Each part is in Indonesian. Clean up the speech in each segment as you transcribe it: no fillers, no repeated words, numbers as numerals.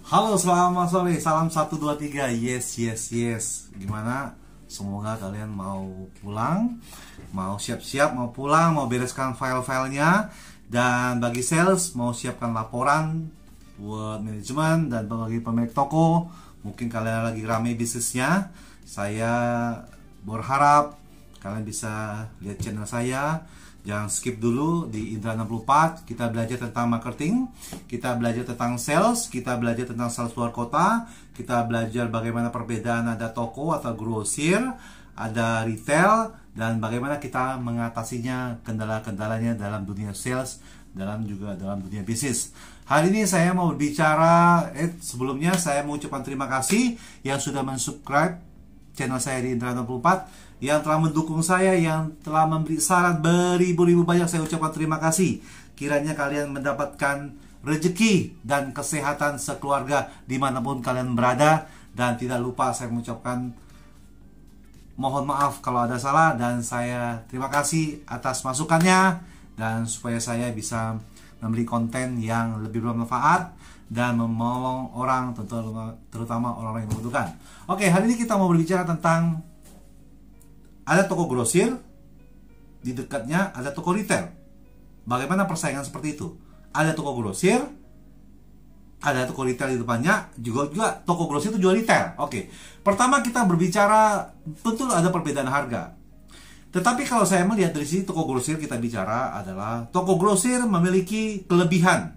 Halo, selamat sore. Salam 1 2 3. Yes, yes, yes. Gimana? Semoga kalian mau pulang, mau siap-siap, mau pulang, mau bereskan file-filenya. Dan bagi sales, mau siapkan laporan buat manajemen dan bagi pemilik toko. Mungkin kalian lagi ramai bisnisnya. Saya berharap kalian bisa lihat channel saya. Jangan skip dulu di Indra 64. Kita belajar tentang marketing, kita belajar tentang sales, kita belajar tentang sales luar kota, kita belajar bagaimana perbedaan ada toko atau grosir, ada retail, dan bagaimana kita mengatasinya, kendala-kendalanya dalam dunia sales, juga dalam dunia bisnis. Hari ini saya mau berbicara, sebelumnya saya mau ucapkan terima kasih yang sudah mensubscribe channel saya di Indra 64, yang telah mendukung saya, yang telah memberi saran beribu-ribu banyak. Saya ucapkan terima kasih. Kiranya kalian mendapatkan rezeki dan kesehatan sekeluarga dimanapun kalian berada. Dan tidak lupa saya mengucapkan mohon maaf kalau ada salah, dan saya terima kasih atas masukannya, dan supaya saya bisa memberi konten yang lebih bermanfaat dan menolong orang, terutama orang-orang yang membutuhkan. Oke, hari ini kita mau berbicara tentang ada toko grosir, di dekatnya ada toko retail. Bagaimana persaingan seperti itu? Ada toko grosir, ada toko retail di depannya, juga toko grosir itu jual retail. Oke, pertama kita berbicara, tentu ada perbedaan harga. Tetapi kalau saya melihat dari sisi toko grosir, kita bicara adalah toko grosir memiliki kelebihan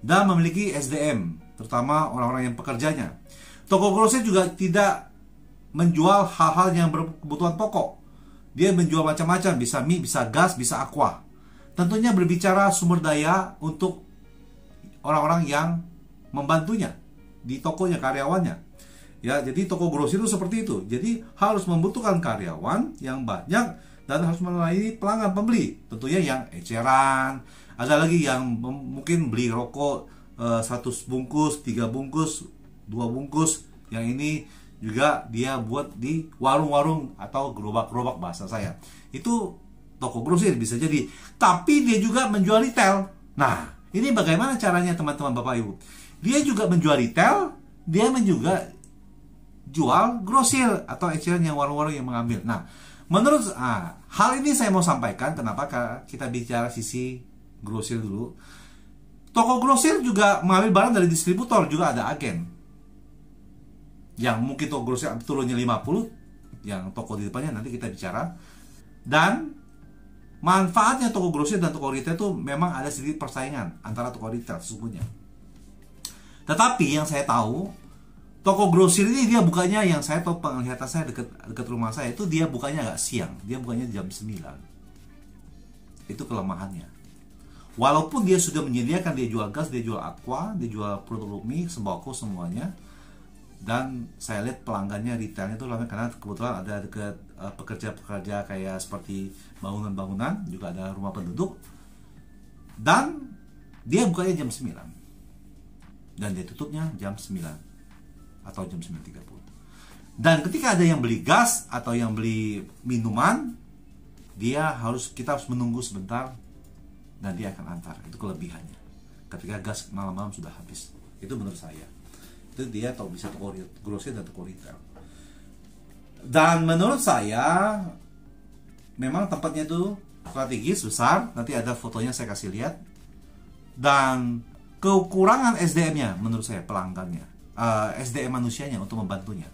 dan memiliki SDM, terutama orang-orang yang pekerjanya. Toko grosir juga tidak menjual hal-hal yang berkebutuhan pokok. Dia menjual macam-macam, bisa mie, bisa gas, bisa aqua. Tentunya berbicara sumber daya untuk orang-orang yang membantunya di tokonya, karyawannya. Ya, jadi toko grosir itu seperti itu. Jadi harus membutuhkan karyawan yang banyak dan harus melayani pelanggan pembeli. Tentunya yang eceran. Ada lagi yang mungkin beli rokok 100 bungkus, 3 bungkus, 2 bungkus. Yang ini juga dia buat di warung-warung atau gerobak-gerobak bahasa saya. Itu toko grosir bisa jadi. Tapi dia juga menjual retail. Nah, ini bagaimana caranya teman-teman Bapak Ibu? Dia juga menjual retail, dia juga jual grosir atau eceran yang warung-warung yang mengambil. Nah, menurut hal ini saya mau sampaikan kenapa kita bicara sisi grosir dulu. Toko grosir juga mengambil barang dari distributor, juga ada agen. Yang mungkin toko grosir turunnya 50, yang toko di depannya nanti kita bicara. Dan manfaatnya toko grosir dan toko retail itu memang ada sedikit persaingan antara toko retail sesungguhnya. Tetapi yang saya tahu, toko grosir ini dia bukanya, yang saya tahu penglihatan saya dekat rumah saya itu, dia bukanya agak siang, dia bukanya jam 9. Itu kelemahannya. Walaupun dia sudah menyediakan, dia jual gas, dia jual aqua, dia jual produk mie, sembako, semuanya. Dan saya lihat pelanggannya retailnya itu ramai karena kebetulan ada dekat pekerja-pekerja kayak seperti bangunan-bangunan, juga ada rumah penduduk. Dan dia bukanya jam 9. Dan dia tutupnya jam 9 atau jam 9.30. Dan ketika ada yang beli gas atau yang beli minuman, kita harus menunggu sebentar dan dia akan antar. Itu kelebihannya. Ketika gas malam-malam sudah habis. Itu menurut saya. Itu dia bisa toko grosir dan toko retail. Dan menurut saya memang tempatnya itu strategis, besar. Nanti ada fotonya saya kasih lihat. Dan kekurangan SDM-nya menurut saya, pelanggannya, SDM manusianya untuk membantunya.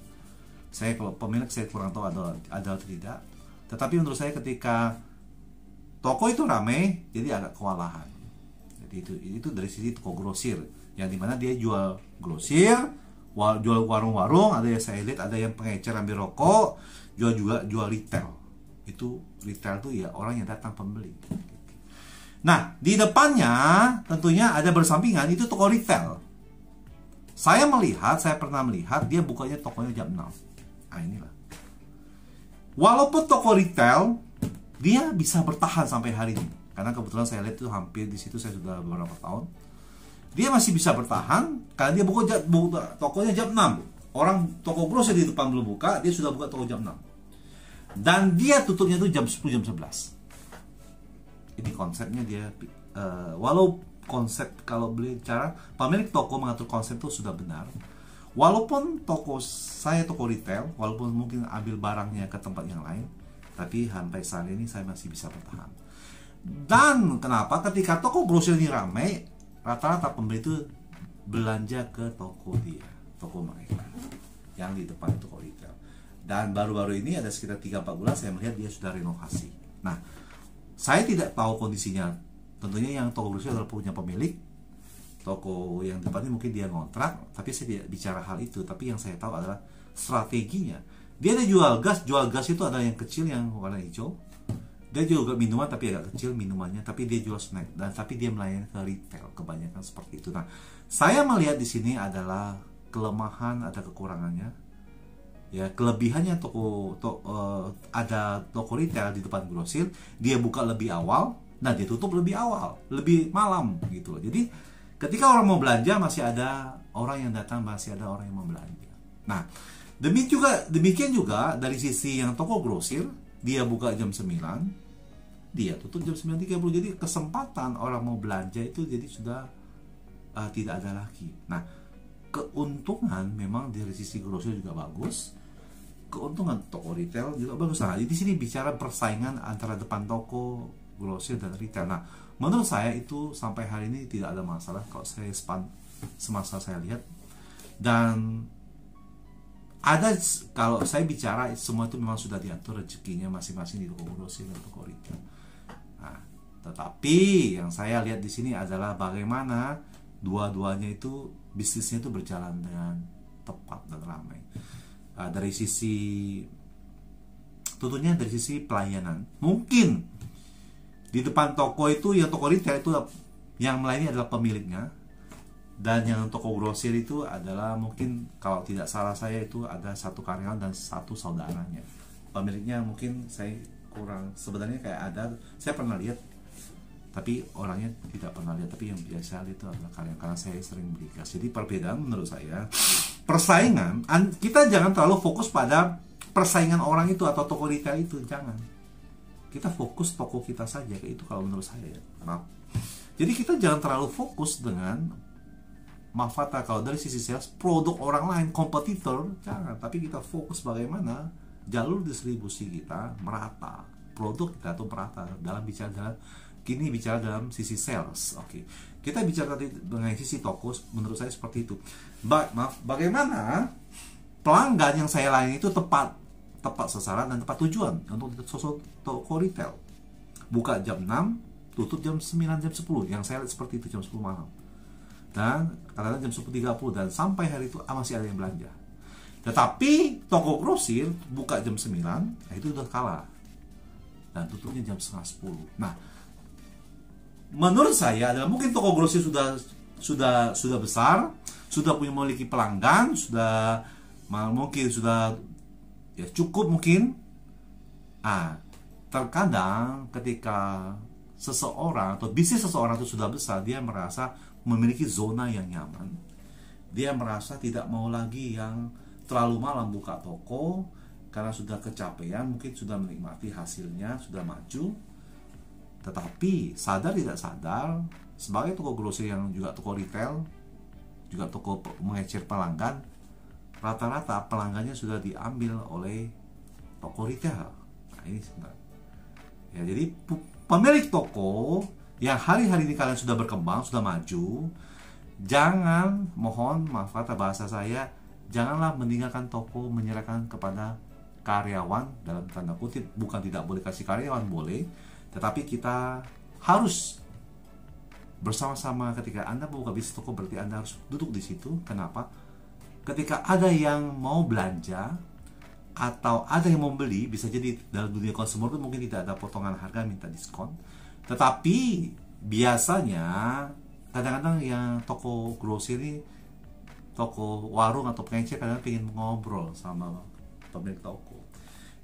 Saya kalau pemilik saya kurang tahu ada atau tidak. Tetapi menurut saya ketika toko itu ramai, jadi agak kewalahan. Jadi itu dari sisi toko grosir, yang dimana dia jual grosir, jual warung-warung, ada yang saya lihat ada yang pengecer ambil rokok, jual retail. Itu retail tuh ya orang yang datang pembeli. Nah, di depannya tentunya ada bersampingan itu toko retail. Saya pernah melihat dia bukanya tokonya jam 6. Nah, inilah. Walaupun toko retail dia bisa bertahan sampai hari ini. Karena kebetulan saya lihat itu hampir di situ saya sudah beberapa tahun. Dia masih bisa bertahan karena dia buka tokonya jam 6. Orang toko grosir di depan belum buka, dia sudah buka toko jam 6. Dan dia tutupnya itu jam 10, jam 11. Ini konsepnya dia. Walau konsep, kalau bicara pemilik toko mengatur konsep itu sudah benar. Walaupun toko saya toko retail, walaupun mungkin ambil barangnya ke tempat yang lain, tapi sampai saat ini saya masih bisa bertahan. Dan kenapa? Ketika toko grosir ini ramai, rata-rata pembeli itu belanja ke toko dia, toko mereka yang di depan toko retail. Dan baru-baru ini ada sekitar 3-4 bulan saya melihat dia sudah renovasi. Nah, saya tidak tahu kondisinya. Tentunya yang toko grosir adalah punya pemilik. Toko yang depannya mungkin dia ngontrak, tapi saya tidak bicara hal itu. Tapi yang saya tahu adalah strateginya. Dia ada jual gas itu ada yang kecil yang warna hijau. Dia juga minuman tapi agak kecil minumannya, tapi dia jual snack dan tapi dia melayani ke retail, kebanyakan seperti itu. Nah, saya melihat di sini adalah kelemahan, ada kekurangannya. Ya, kelebihannya ada toko retail di depan grosir, dia buka lebih awal dan dia tutup lebih awal, lebih malam gitu loh. Jadi ketika orang mau belanja masih ada orang yang datang, masih ada orang yang mau belanja. Nah, demikian juga dari sisi yang toko grosir, dia buka jam 9, dia tutup jam 9.30. Jadi kesempatan orang mau belanja itu jadi sudah tidak ada lagi. Nah, keuntungan memang dari sisi grosir juga bagus, keuntungan toko retail juga bagus. Nah, di sini bicara persaingan antara depan toko, grosir dan retail. Nah, menurut saya itu sampai hari ini tidak ada masalah kalau saya semasa saya lihat. Dan ada, kalau saya bicara semua itu memang sudah diatur rezekinya masing-masing di toko grosir dan toko retail. Nah, tetapi yang saya lihat di sini adalah bagaimana dua-duanya itu bisnisnya itu berjalan dengan tepat dan ramai. Dari sisi tentunya dari sisi pelayanan, mungkin di depan toko itu yang toko retail itu yang melayani adalah pemiliknya, dan yang toko grosir itu adalah mungkin kalau tidak salah saya itu ada satu karyawan dan satu saudaranya. Pemiliknya mungkin saya kurang, sebenarnya kayak ada, saya pernah lihat tapi orangnya tidak pernah lihat, tapi yang biasa itu adalah kalian, karena saya sering beli gas. Jadi perbedaan menurut saya, persaingan, kita jangan terlalu fokus pada persaingan orang itu atau toko retail itu, jangan. Kita fokus toko kita saja, kayak itu kalau menurut saya. Maaf. Jadi kita jangan terlalu fokus dengan manfaat kalau dari sisi sales, produk orang lain, kompetitor, jangan. Tapi kita fokus bagaimana jalur distribusi kita merata, produk kita tuh merata dalam bicara kini bicara dalam sisi sales. Oke. Kita bicara tadi dengan sisi toko, menurut saya seperti itu. Bagaimana pelanggan yang saya layani itu tepat sasaran dan tepat tujuan untuk toko retail. Buka jam 6, tutup jam 9, jam 10. Yang saya lihat seperti itu, jam 10 malam. Dan kadang-kadang jam 10.30 dan sampai hari itu masih ada yang belanja. Tetapi toko grosir buka jam 9, itu udah kalah. Dan tutupnya jam setengah 10. Nah, menurut saya adalah mungkin toko grosir sudah besar, sudah punya memiliki pelanggan, mungkin sudah ya cukup mungkin. Terkadang ketika seseorang atau bisnis seseorang itu sudah besar, dia merasa memiliki zona yang nyaman. Dia merasa tidak mau lagi yang terlalu malam buka toko karena sudah kecapean, mungkin sudah menikmati hasilnya, sudah maju. Tetapi sadar tidak sadar, sebagai toko grosir yang juga toko retail, juga toko mengecer pelanggan, rata-rata pelanggannya sudah diambil oleh toko retail. Nah, ini sebenarnya. Ya, jadi pemilik toko yang hari-hari ini kalian sudah berkembang, sudah maju, jangan, mohon maaf kata bahasa saya, janganlah meninggalkan toko, menyerahkan kepada karyawan dalam tanda kutip. Bukan tidak boleh kasih karyawan, boleh. Tetapi kita harus bersama-sama. Ketika Anda buka bisnis toko, berarti Anda harus duduk di situ. Kenapa? Ketika ada yang mau belanja atau ada yang mau beli, bisa jadi dalam dunia konsumer itu mungkin tidak ada potongan harga, minta diskon. Tetapi biasanya kadang-kadang yang toko grosir ini, toko warung atau pengecer kadang-kadang ingin ngobrol sama pemilik toko.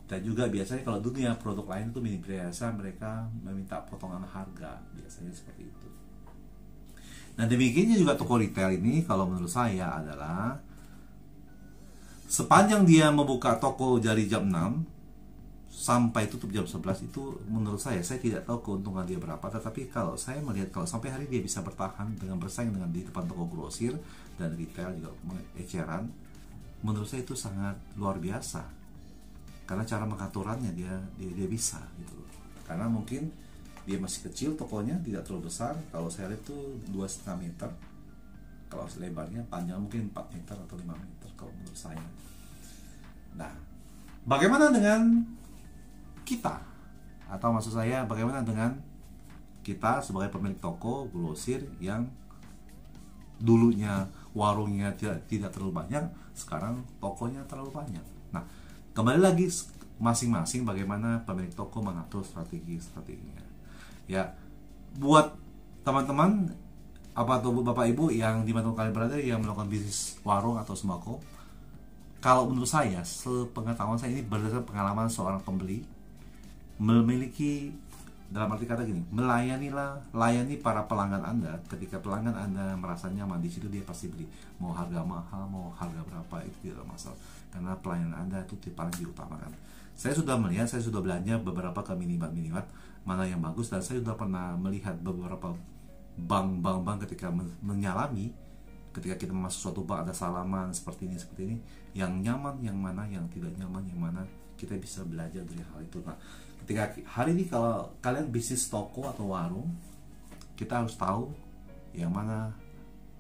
Dan juga biasanya kalau dunia produk lain itu biasa mereka meminta potongan harga, biasanya seperti itu. Nah, demikiannya juga toko retail ini kalau menurut saya adalah sepanjang dia membuka toko dari jam 6 sampai tutup jam 11 itu menurut saya tidak tahu keuntungan dia berapa, tetapi kalau saya melihat kalau sampai hari dia bisa bertahan dengan bersaing dengan di depan toko grosir dan retail juga eceran, menurut saya itu sangat luar biasa karena cara mengaturannya dia bisa gitu. Karena mungkin dia masih kecil, tokonya tidak terlalu besar. Kalau saya lihat itu 2,5 meter, kalau lebarnya, panjang mungkin 4 meter atau 5 meter kalau menurut saya. Nah, bagaimana dengan kita, atau maksud saya bagaimana dengan kita sebagai pemilik toko grosir yang dulunya warungnya tidak terlalu banyak, sekarang tokonya terlalu banyak. Nah, kembali lagi masing-masing bagaimana pemilik toko mengatur strateginya. Ya, buat teman-teman atau bapak ibu yang dimanapun kalian berada yang melakukan bisnis warung atau sembako, kalau menurut saya, sepengetahuan saya ini berdasarkan pengalaman seorang pembeli, memiliki, dalam arti kata gini, layani para pelanggan Anda. Ketika pelanggan Anda merasa nyaman di situ, dia pasti beli. Mau harga mahal, mau harga berapa, itu tidak masalah, karena pelayanan Anda itu paling diutamakan. Saya sudah melihat, saya sudah belanja beberapa ke minimarket mana yang bagus, dan saya sudah pernah melihat beberapa bank ketika menyalami, ketika kita masuk suatu bank ada salaman seperti ini, yang nyaman yang mana, yang tidak nyaman yang mana, kita bisa belajar dari hal itu. Nah, ketika hari ini kalau kalian bisnis toko atau warung, kita harus tahu yang mana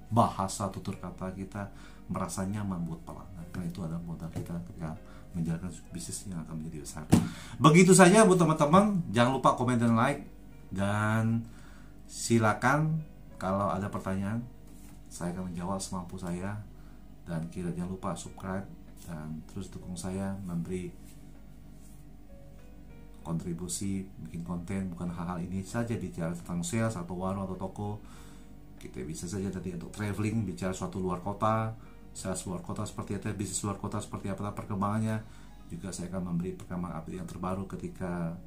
bahasa tutur kata kita merasa nyaman buat pelanggan, karena itu adalah modal kita ketika menjalankan bisnis yang akan menjadi besar. Begitu saja buat teman-teman, jangan lupa komen dan like, dan silakan kalau ada pertanyaan saya akan menjawab semampu saya, dan jangan lupa subscribe dan terus dukung saya memberi kontribusi bikin konten, bukan hal-hal ini saja bicara tentang sales atau warung atau toko. Kita bisa saja tadi untuk traveling, bicara suatu luar kota, sales luar kota seperti apa, bisnis luar kota seperti apa perkembangannya. Juga saya akan memberi perkembangan update yang terbaru ketika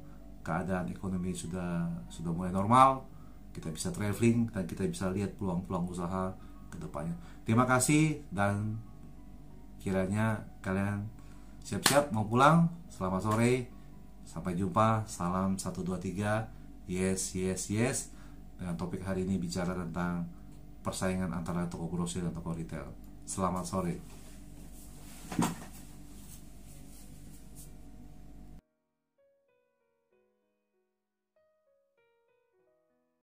keadaan ekonomi sudah mulai normal. Kita bisa traveling dan kita bisa lihat peluang-peluang usaha ke depannya. Terima kasih, dan kiranya kalian siap-siap mau pulang. Selamat sore. Sampai jumpa, salam 123, yes. Dengan topik hari ini bicara tentang persaingan antara toko grosir dan toko retail. Selamat sore.